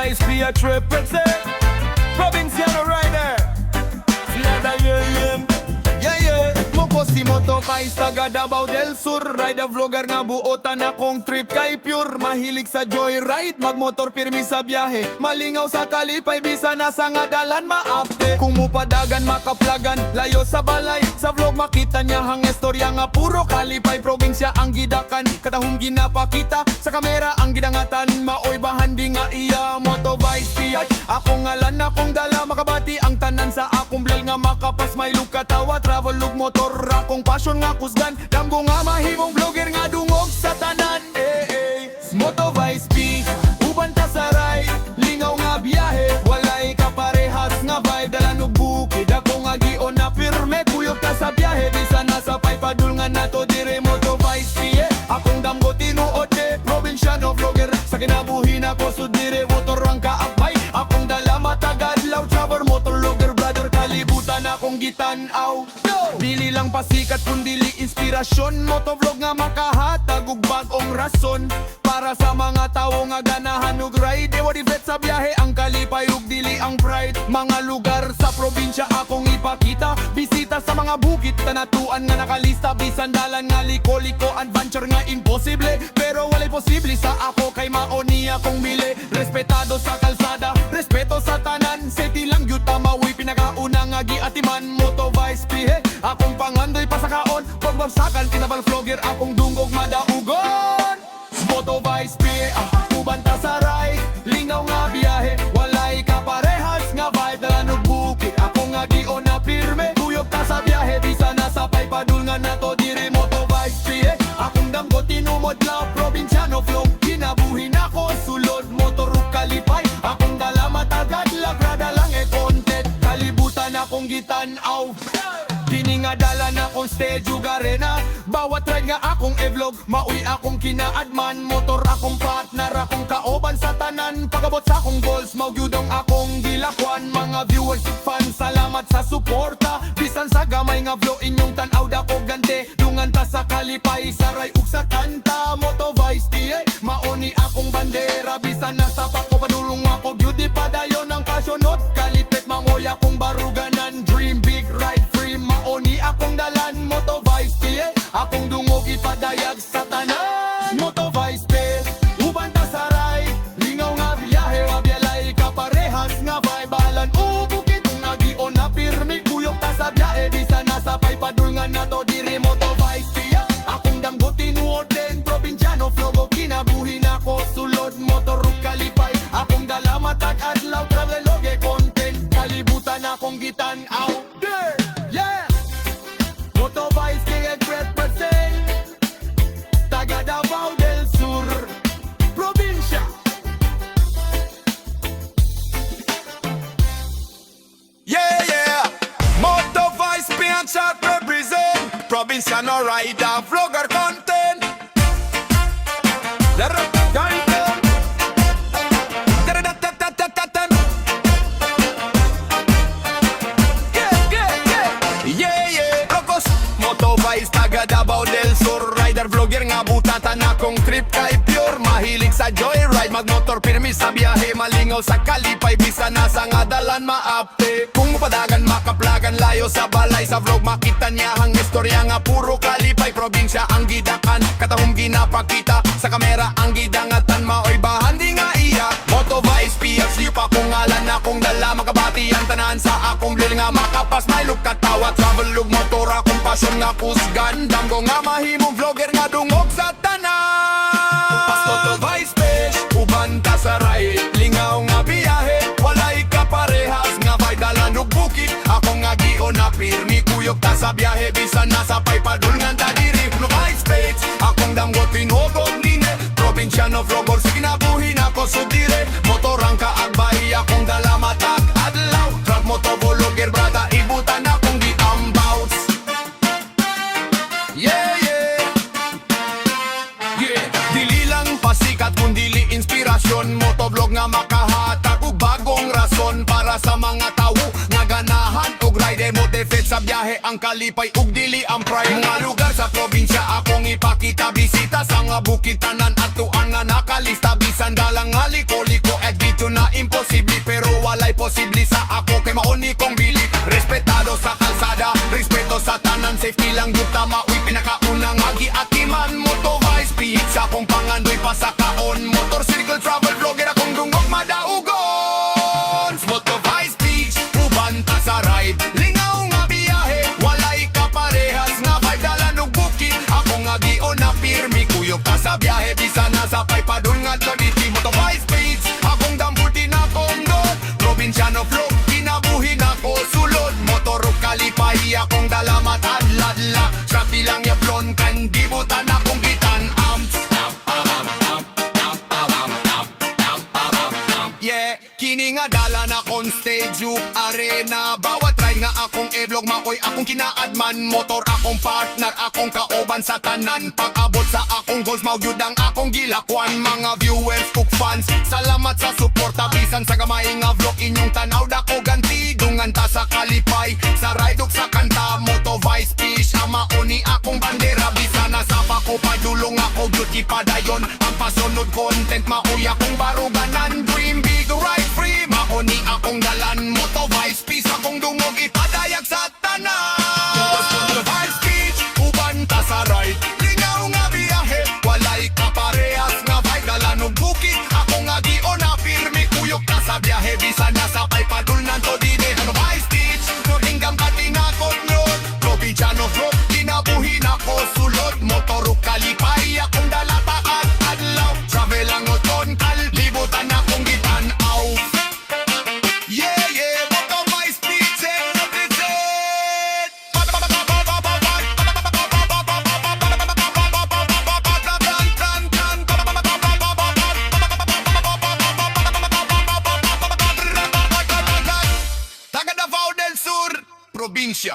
Moto-Vice PH represent Provinciano Rider. Sila yeah. Moko si Moto-Vice taga Davao del Sur. Rider vlogger nga buotan akong trip kay pure. Mahilig sa joyride, magmotor pirmi sa biyahe. Malingaw sa kalipay, bisa na sa ngadalan maapte. Kung mupadagan makaplagan, layo sa balay. Sa vlog makita niya hang istorya nga puro kalipay. Probinsya ang gidakan, katahong ginapakita. Sa kamera ang gidangatan, maoy bahandi nga iya. Moto-Vice PH, akong ngalan akong dala. Makabati ang tanan sa akong blel nga makapas. May lukatawa, travel lug motor. Akong passion nga kusgan, damgo nga mahimong vlogger nga dungog sa tanan. Moto-Vice P, uban ta sa ride, lingaw nga biyahe, walay kaparehas nga vibe. Dalan og bukid, ako nga gion na pirme, kuyog ka sa biyahe, bisa na sa paypadul nga nato dire. Moto-Vice P, akong damgo tinuod de, probinsyano vlogger, sa kinabuhi na ko so dire, motor ang kaabay. Akong dala matagadlaw, travel motor vlogger, brother, kalibutan akong gitanaw. Dili lang pasikat kundili inspirasyon, motovlog nga makahatag og bag-ong rason. Para sa mga tao nga ganahan og ride, MOTOVICE sa biyahe, ang kalipay ug dili ang pride. Mga lugar sa probinsya akong ipakita, bisita sa mga bukid, tanatuan nga nakalista. Bisan dalan nga liko-liko, adventure nga imposible, pero walay posible sa ako kay maoni akong mili. Respetado sa kalsada, respeto sa tanan, safety lang gyud tamawi, pinakauna nga giatiman. Moto-Vice pihe, akong pangandoy pasakaon, pagbagsakan kinabal vlogger, akong dungog madaugon. Moto-Vice pihe, uban ta sa ride, lingaw nga biyahe, walay kaparehas nga vibe. Dalan og bukid, ako nga gion na pirme, kuyog ta sa biyahe, bisa na sa paypadul nga nato diri. Moto-Vice pihe, akong damgo tinumod la, probinsyano vlog, kinabuhi na ko sulod, motor ug kalipay. Akong dala matagad, lagrada lang content, kalibutan akong gitanaw. Dini nga dala na kong stage ug arena, bawat ride nga akong e-vlog, maui akong kinaadman. Motor akong partner, akong kaoban sa tanan, pagabot sa akong goals, maugyudong akong gilakwan. Mga viewers ug fans, salamat sa suporta, bisan sa gamay nga vlog inyong tanaw dako gante. Dungan ta sa kalipay, saray ug sa kanta. Moto-Vice tiye, mauni akong bandera, bisan na sa pako padulong ako beauty padayon ang kasyonot. Kalipit mangoy akong baruganan, dream big ride free, mauni akong dalan. Moto-Vice piye, akong dungog ipadayag sa tanan. Moto-Vice piye, uban ta sa ride, lingaw nga biyahe, wabyalay kaparehas nga vibe. Balan bukid, nga gion na pirmi, kuyog ta sa biyahe, bisa na sa paypadul nga nato diri. Moto-Vice piye, akong damgo tinuod din, probinsyano vlog, kinabuhi na ko sulod, motor ug kalipay. Akong dala matag adlaw, travel loge content, kalibutan akong gitanaw. Yeah! Moto-Vice kaya represent taga Davao del Sur, probinsya. Yeah! Moto-Vice PH represent Provinciano Rider vlogger content. Moto-Vice taga Davao del Sur, rider vlogger nga butatan akong trip kay pure. Mahilig sa joyride, magmotor pirmi sa biyahe, malingaw sa kalipay, bisa na sa ngadalan maapte. Kung mupadagan makaplagan, layo sa balay. Sa vlog makita niya hang istorya nga puro kalipay. Probinsya ang gidakan, katahong ginapakita. Sa kamera ang gidangatan, maoy bahandi nga iya. Moto-Vice PH, liw pa kong ngalan akong dala. Makabati ang tanan sa akong blil nga makapas. May lukatawa, travel lug motor, akong passion nga kusgan. Damgo nga mahimong vlogger nga dungog sa tanan. Moto-Vice PH, uban ta sa ride, lingaw nga biyahe, walay kaparehas nga vibe. Dalan ug bukid, ako nga gion na pirmi, kuyog ta sa biyahe, bisa na sa paypadul nga ta diri. Moto-Vice PH, akong damgo tinuod og line, probinsyano vlogger, sa kinabuhi na ko subdire. Motor ang kaagbay, akong dala matag adlaw, truck motovlogger, brada, ibutan akong gitambaws. Yeah! Dili lang pasikat kundili inspirasyon, motovlog nga makahatag og bagong rason. Para sa mga tao nga ganahan og ride, MOTOVICE sa biyahe, ang kalipay ug dili ang pride. Mga lugar sa probinsya akong ipakita, bisita sa nga bukid, tanan atuan nga nakalista. Bisan dalang nga liko-liko, dito na posible sa ako kay mauni kong bili. Respetado sa kalsada, respeto sa tanan, safety lang yung tama. Uy, pinakaunang agi-atiman, Moto-Vice, pihit sa akong pangandoy pasakaon. Motorcycle travel vlogger akong dungog madaugon. Moto-Vice beach, ubanta sa ride, lingaw nga biyahe, walay kaparehas nga vibe, dala ng bukid. Ako nga gion na pirmi, kuyog ka sa biyahe, bisa na sa paypadun nga to diti. Moto-Vice beach, akong dambulti na kondot, probinsyano flow, kinabuhin ako sulod. Motor kalipay, akong dalamat adladla, trapi lang yaplon kan gibutan akong gitan. Yeah, kini nga dala na kon stage uk arena. Bawat ride nga akong e-vlog, makoy akong kinaadman. Motor akong partner, akong kaoban sa tanan. Pag-abot sa akong goals, maugyud ang akong gilakwan. Mga viewers, kuk fans, salamat sa suporta. Bisan sa gamay nga vlog, inyong tanaw dako ganti. Dungan ta sa kalipay, sa ride uk sa kanta. Moto-Vice fish, ama uni akong bandera. Bisan na sa pako, padulong ako duty padayon. Ang pasunod content, mauy akong baruganan. Dream big, ride free, mauni akong dalan. Moto-Vice peace, akong dungog ipadayag sa tanan. Moto-Vice beach, ubanta sa ride, lingaw nga biyahe, walay kaparehas nga vibe, dala ng bukid. Ako nga gion na pirmi, kuyog ka sa biyahe, bisa na sa paypadulnan to dide. Moto-Vice beach, no hinggam katinakot road, probinsyano flow, kinabuhin ako sulod. Motor kalipay, akong dala taat adlaw, travel ang oton, kalibutan akong gitanaw. Yeah, yeah, Moto-Vice beach, represent. Taga Davao del Sur, probinsya.